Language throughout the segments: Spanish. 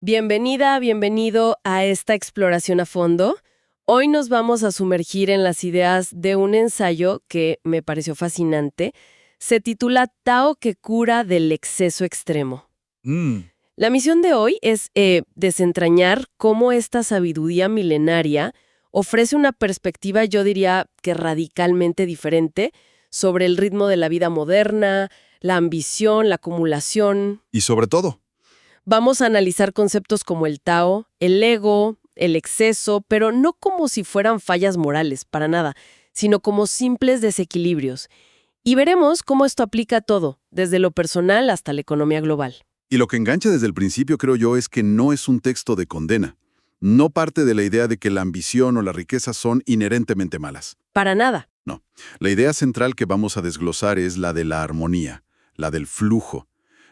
Bienvenida, bienvenido a esta exploración a fondo. Hoy nos vamos a sumergir en las ideas de un ensayo que me pareció fascinante. Se titula Tao que cura del exceso extremo. La misión de hoy es desentrañar cómo esta sabiduría milenaria ofrece una perspectiva, yo diría que radicalmente diferente, sobre el ritmo de la vida moderna, la ambición, la acumulación. Y sobre todo, Vamos a analizar conceptos como el Tao, el ego, el exceso, pero no como si fueran fallas morales, para nada, sino como simples desequilibrios. Y veremos cómo esto aplica a todo, desde lo personal hasta la economía global. y lo que engancha desde el principio, creo yo, es que no es un texto de condena. No parte de la idea de que la ambición o la riqueza son inherentemente malas. Para nada. No. La idea central que vamos a desglosar es la de la armonía, la del flujo.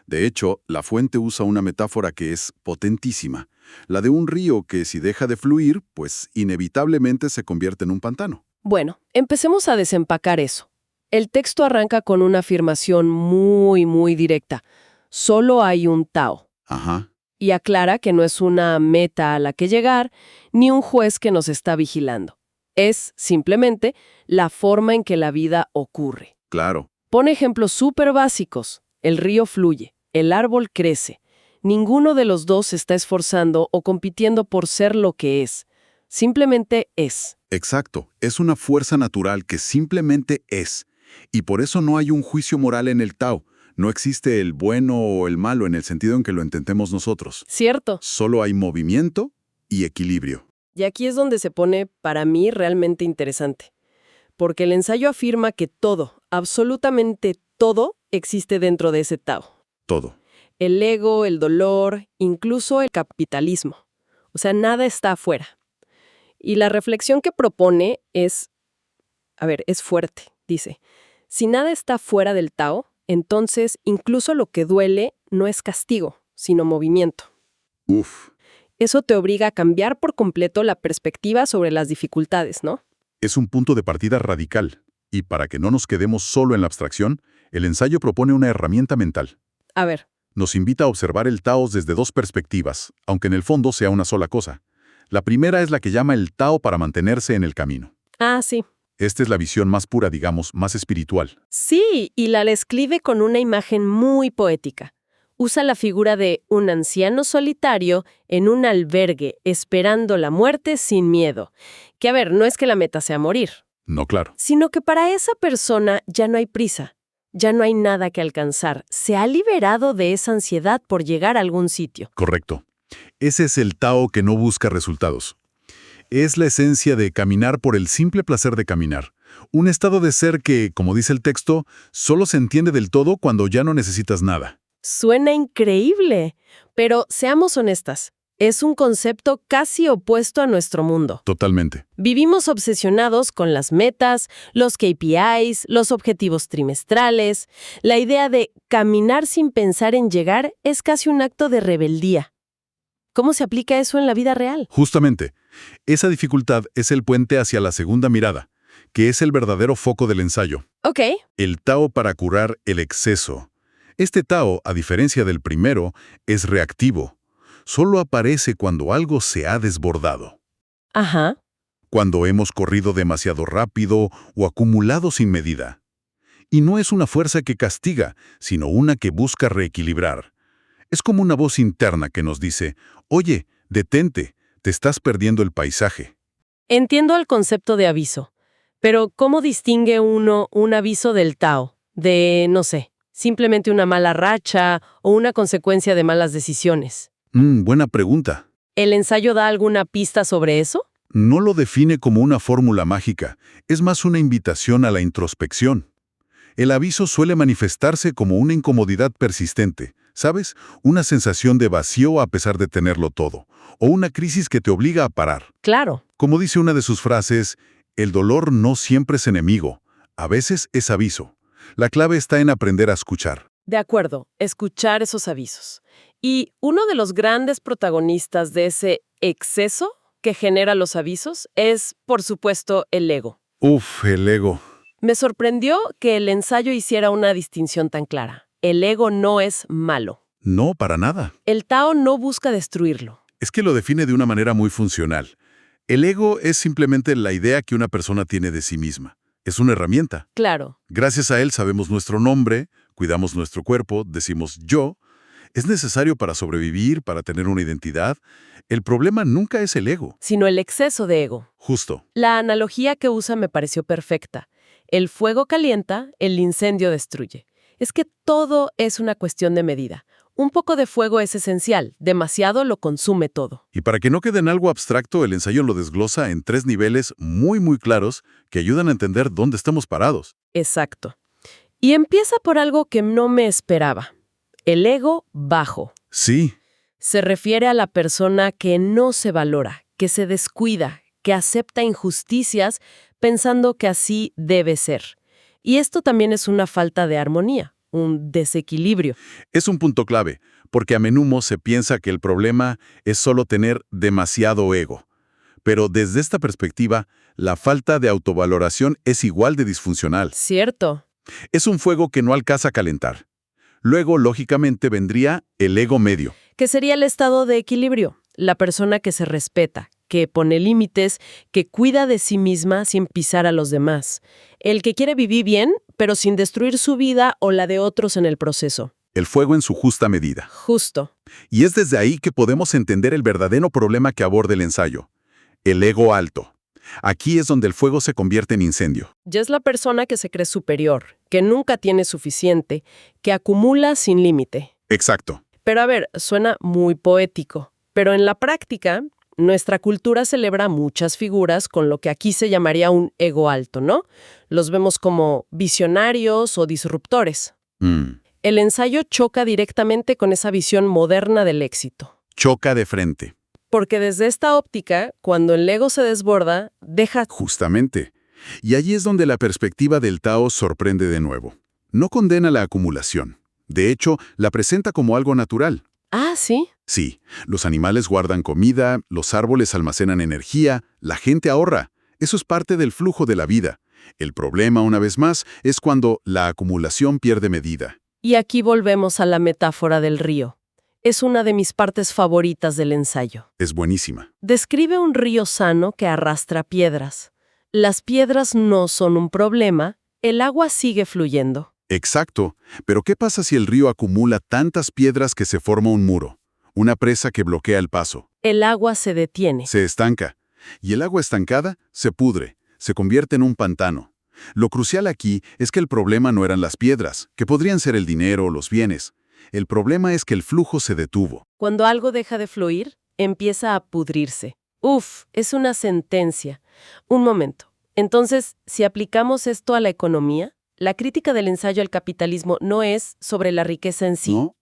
De hecho, la fuente usa una metáfora que es potentísima, la de un río que si deja de fluir, pues inevitablemente se convierte en un pantano. Bueno, empecemos a desempacar eso. El texto arranca con una afirmación muy directa. Solo hay un Tao. Ajá, Y aclara que no es una meta a la que llegar, ni un juez que nos está vigilando. Es, simplemente, la forma en que la vida ocurre. claro. Pone ejemplos súper básicos. El río fluye, el árbol crece. Ninguno de los dos se está esforzando o compitiendo por ser lo que es. Simplemente es. Exacto, es una fuerza natural que simplemente es. Y por eso no hay un juicio moral en el Tao. No existe el bueno o el malo en el sentido en que lo entendemos nosotros. ¿Cierto? Solo hay movimiento y equilibrio. Y aquí es donde se pone, para mí, realmente interesante. Porque el ensayo afirma que todo, absolutamente todo, existe dentro de ese Tao. Todo. El ego, el dolor, incluso el capitalismo. O sea, nada está afuera. Y la reflexión que propone es fuerte, dice. Si nada está fuera del Tao, entonces incluso lo que duele no es castigo, sino movimiento. Uf, Eso te obliga a cambiar por completo la perspectiva sobre las dificultades, ¿no? es un punto de partida radical. Y para que no nos quedemos solo en la abstracción, el ensayo propone una herramienta mental. A ver, Nos invita a observar el Tao desde dos perspectivas, aunque en el fondo sea una sola cosa. La primera es la que llama el Tao para mantenerse en el camino. sí. Esta es la visión más pura, digamos, más espiritual. Sí, y la escribe con una imagen muy poética. Usa la figura de un anciano solitario en un albergue esperando la muerte sin miedo. Que no es que la meta sea morir, No, claro. sino que para esa persona ya no hay prisa, ya no hay nada que alcanzar. Se ha liberado de esa ansiedad por llegar a algún sitio. Correcto. Ese es el Tao que no busca resultados. Es la esencia de caminar por el simple placer de caminar. Un estado de ser que, como dice el texto, solo se entiende del todo cuando ya no necesitas nada. Suena increíble, pero seamos honestas, es un concepto casi opuesto a nuestro mundo. Totalmente. Vivimos obsesionados con las metas, los KPIs, los objetivos trimestrales. La idea de caminar sin pensar en llegar es casi un acto de rebeldía. ¿Cómo se aplica eso en la vida real? Justamente, esa dificultad es el puente hacia la segunda mirada, que es el verdadero foco del ensayo. Ok, El Tao para curar el exceso. Este Tao, a diferencia del primero, es reactivo. Solo aparece cuando algo se ha desbordado. ajá. Cuando hemos corrido demasiado rápido o acumulado sin medida. Y no es una fuerza que castiga, sino una que busca reequilibrar. Es como una voz interna que nos dice, oye, detente, te estás perdiendo el paisaje. Entiendo el concepto de aviso, pero ¿cómo distingue uno un aviso del Tao? De, no sé, simplemente una mala racha o una consecuencia de malas decisiones. Buena pregunta. ¿El ensayo da alguna pista sobre eso? No lo define como una fórmula mágica, es más una invitación a la introspección. El aviso suele manifestarse como una incomodidad persistente, ¿sabes? Una sensación de vacío a pesar de tenerlo todo, o una crisis que te obliga a parar. Claro. Como dice una de sus frases, el dolor no siempre es enemigo, a veces es aviso. La clave está en aprender a escuchar. De acuerdo, escuchar esos avisos. Y uno de los grandes protagonistas de ese exceso que genera los avisos es, por supuesto, el ego. Uf, el ego. Me sorprendió que el ensayo hiciera una distinción tan clara. El ego no es malo. No, para nada. El Tao no busca destruirlo. Es que lo define de una manera muy funcional. El ego es simplemente la idea que una persona tiene de sí misma. Es una herramienta. Claro, Gracias a él sabemos nuestro nombre, cuidamos nuestro cuerpo, decimos yo. Es necesario para sobrevivir, para tener una identidad. El problema nunca es el ego. sino el exceso de ego. Justo. La analogía que usa me pareció perfecta. El fuego calienta, el incendio destruye. Es que todo es una cuestión de medida. Un poco de fuego es esencial, demasiado lo consume todo. Y para que no quede en algo abstracto, el ensayo lo desglosa en 3 niveles muy claros que ayudan a entender dónde estamos parados. Exacto. Y empieza por algo que no me esperaba. El ego bajo. Sí, Se refiere a la persona que no se valora, que se descuida, que acepta injusticias pensando que así debe ser. Y esto también es una falta de armonía, un desequilibrio. es un punto clave, porque a menudo se piensa que el problema es solo tener demasiado ego. Pero desde esta perspectiva, la falta de autovaloración es igual de disfuncional. Cierto. Es un fuego que no alcanza a calentar. Luego, lógicamente, vendría el ego medio. Que sería el estado de equilibrio, la persona que se respeta, que pone límites, que cuida de sí misma sin pisar a los demás. El que quiere vivir bien, pero sin destruir su vida o la de otros en el proceso. El fuego en su justa medida. Justo. Y es desde ahí que podemos entender el verdadero problema que aborda el ensayo. El ego alto. Aquí es donde el fuego se convierte en incendio. Ya es la persona que se cree superior, que nunca tiene suficiente, que acumula sin límite. Exacto. Pero a ver, suena muy poético. Pero en la práctica, nuestra cultura celebra muchas figuras con lo que aquí se llamaría un ego alto, ¿no? Los vemos como visionarios o disruptores. El ensayo choca directamente con esa visión moderna del éxito. Choca de frente. Porque desde esta óptica, cuando el ego se desborda, deja... Justamente. Y allí es donde la perspectiva del Tao sorprende de nuevo. No condena la acumulación. De hecho, la presenta como algo natural. Ah, ¿sí? Sí, los animales guardan comida, los árboles almacenan energía, la gente ahorra. Eso es parte del flujo de la vida. El problema, una vez más, es cuando la acumulación pierde medida. Y aquí volvemos a la metáfora del río. Es una de mis partes favoritas del ensayo. Es buenísima. Describe un río sano que arrastra piedras. Las piedras no son un problema, el agua sigue fluyendo. Exacto. Pero ¿qué pasa si el río acumula tantas piedras que se forma un muro? Una presa que bloquea el paso. El agua se detiene. Se estanca. Y el agua estancada se pudre, se convierte en un pantano. Lo crucial aquí es que el problema no eran las piedras, que podrían ser el dinero o los bienes. El problema es que el flujo se detuvo. Cuando algo deja de fluir, empieza a pudrirse. Uf, es una sentencia. Un momento. Entonces, si aplicamos esto a la economía, la crítica del ensayo al capitalismo no es sobre la riqueza en sí, ¿No?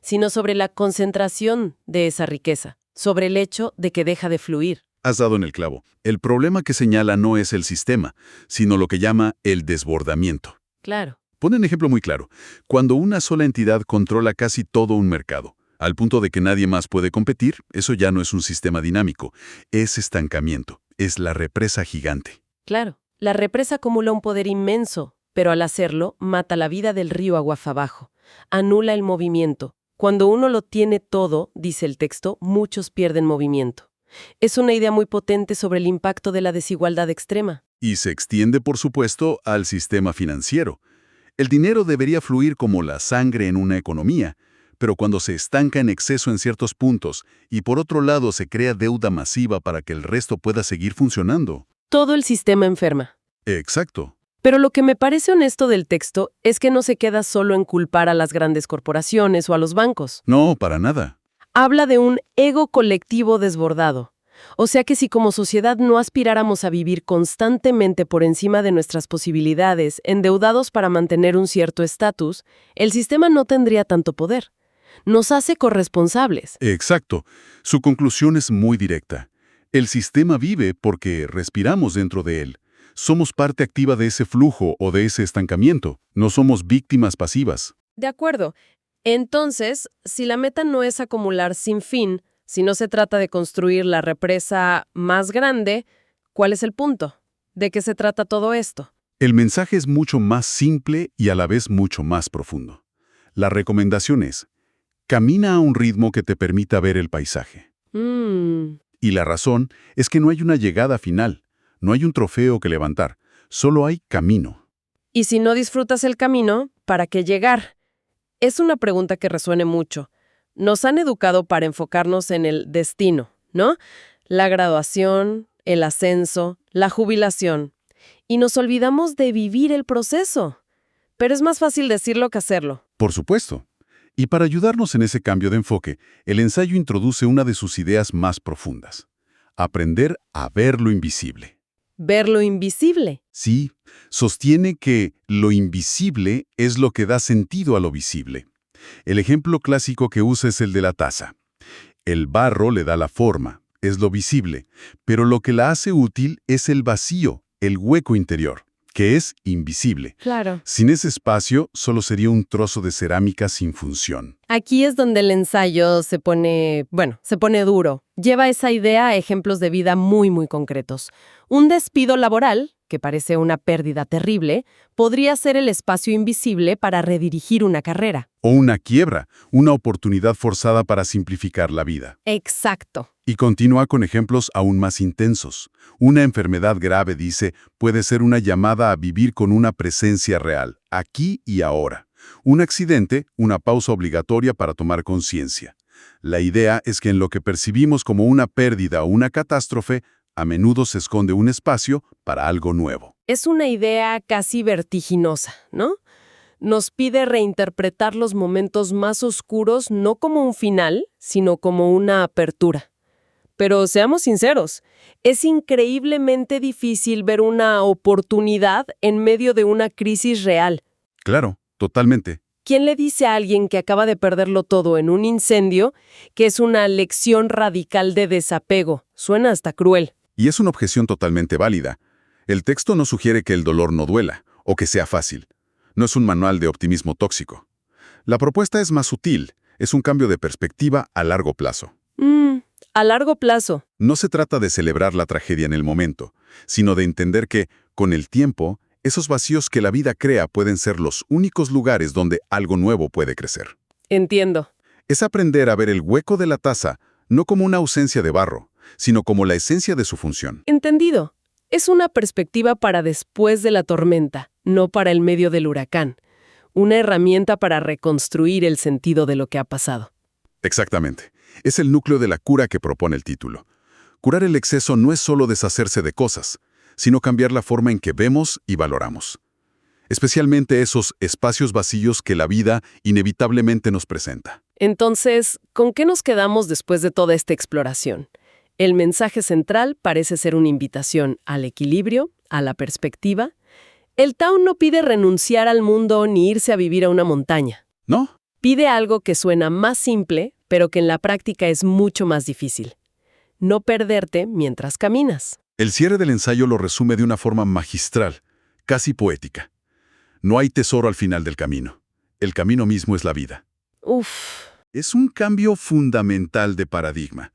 sino sobre la concentración de esa riqueza, sobre el hecho de que deja de fluir. Has dado en el clavo. El problema que señala no es el sistema, sino lo que llama el desbordamiento. Claro. Pone un ejemplo muy claro. Cuando una sola entidad controla casi todo un mercado, al punto de que nadie más puede competir, eso ya no es un sistema dinámico. Es estancamiento. Es la represa gigante. Claro. La represa acumula un poder inmenso, pero al hacerlo, mata la vida del río aguas abajo. Anula el movimiento. Cuando uno lo tiene todo, dice el texto, muchos pierden movimiento. Es una idea muy potente sobre el impacto de la desigualdad extrema. Y se extiende, por supuesto, al sistema financiero. El dinero debería fluir como la sangre en una economía, pero cuando se estanca en exceso en ciertos puntos y por otro lado se crea deuda masiva para que el resto pueda seguir funcionando. Todo el sistema enferma. Exacto. Pero lo que me parece honesto del texto es que no se queda solo en culpar a las grandes corporaciones o a los bancos. No, para nada. Habla de un ego colectivo desbordado. O sea que si como sociedad no aspiráramos a vivir constantemente por encima de nuestras posibilidades, endeudados para mantener un cierto estatus, el sistema no tendría tanto poder. Nos hace corresponsables. Exacto. Su conclusión es muy directa. El sistema vive porque respiramos dentro de él. Somos parte activa de ese flujo o de ese estancamiento. No somos víctimas pasivas. De acuerdo. Entonces, si la meta no es acumular sin fin, si no se trata de construir la represa más grande, ¿cuál es el punto? ¿De qué se trata todo esto? El mensaje es mucho más simple y a la vez mucho más profundo. La recomendación es, Camina a un ritmo que te permita ver el paisaje. Y la razón es que no hay una llegada final, no hay un trofeo que levantar, solo hay camino. Y si no disfrutas el camino, ¿para qué llegar? Es una pregunta que resuene mucho. Nos han educado para enfocarnos en el destino, ¿no? La graduación, el ascenso, la jubilación. Y nos olvidamos de vivir el proceso. Pero es más fácil decirlo que hacerlo. Por supuesto. Y para ayudarnos en ese cambio de enfoque, el ensayo introduce una de sus ideas más profundas: aprender a ver lo invisible. Ver lo invisible. Sí, sostiene que lo invisible es lo que da sentido a lo visible. El ejemplo clásico que usa es el de la taza. El barro le da la forma, es lo visible, pero lo que la hace útil es el vacío, el hueco interior, que es invisible. Claro. Sin ese espacio, solo sería un trozo de cerámica sin función. Aquí es donde el ensayo se pone duro. Lleva esa idea a ejemplos de vida muy, muy concretos. Un despido laboral, que parece una pérdida terrible, podría ser el espacio invisible para redirigir una carrera. O una quiebra, una oportunidad forzada para simplificar la vida. Exacto. Y continúa con ejemplos aún más intensos. Una enfermedad grave, dice, puede ser una llamada a vivir con una presencia real, aquí y ahora. Un accidente, una pausa obligatoria para tomar conciencia. La idea es que en lo que percibimos como una pérdida o una catástrofe, a menudo se esconde un espacio para algo nuevo. Es una idea casi vertiginosa, ¿no? Nos pide reinterpretar los momentos más oscuros no como un final, sino como una apertura. Pero seamos sinceros, es increíblemente difícil ver una oportunidad en medio de una crisis real. Claro, totalmente. ¿Quién le dice a alguien que acaba de perderlo todo en un incendio que es una lección radical de desapego? Suena hasta cruel. Y es una objeción totalmente válida. El texto no sugiere que el dolor no duela, o que sea fácil. No es un manual de optimismo tóxico. La propuesta es más sutil, es un cambio de perspectiva a largo plazo. A largo plazo. No se trata de celebrar la tragedia en el momento, sino de entender que, con el tiempo, esos vacíos que la vida crea pueden ser los únicos lugares donde algo nuevo puede crecer. Entiendo. Es aprender a ver el hueco de la taza, no como una ausencia de barro, sino como la esencia de su función. Entendido. Es una perspectiva para después de la tormenta, no para el medio del huracán. Una herramienta para reconstruir el sentido de lo que ha pasado. Exactamente. Es el núcleo de la cura que propone el título. Curar el exceso no es solo deshacerse de cosas, sino cambiar la forma en que vemos y valoramos. Especialmente esos espacios vacíos que la vida inevitablemente nos presenta. Entonces, ¿con qué nos quedamos después de toda esta exploración? El mensaje central parece ser una invitación al equilibrio, a la perspectiva. El Tao no pide renunciar al mundo ni irse a vivir a una montaña. ¿No? Pide algo que suena más simple, pero que en la práctica es mucho más difícil. No perderte mientras caminas. El cierre del ensayo lo resume de una forma magistral, casi poética. No hay tesoro al final del camino. El camino mismo es la vida. Uf. Es un cambio fundamental de paradigma.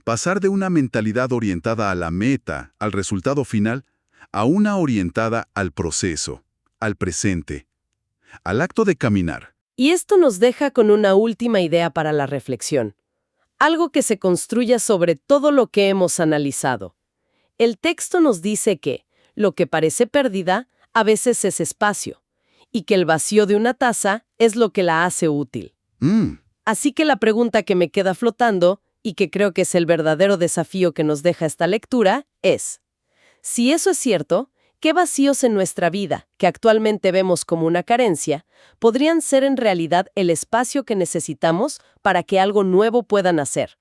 Pasar de una mentalidad orientada a la meta, al resultado final, a una orientada al proceso, al presente, al acto de caminar. Y esto nos deja con una última idea para la reflexión. Algo que se construya sobre todo lo que hemos analizado. El texto nos dice que lo que parece pérdida a veces es espacio, y que el vacío de una taza es lo que la hace útil. Así que la pregunta que me queda flotando, y que creo que es el verdadero desafío que nos deja esta lectura, es: si eso es cierto, ¿qué vacíos en nuestra vida, que actualmente vemos como una carencia, podrían ser en realidad el espacio que necesitamos para que algo nuevo pueda nacer?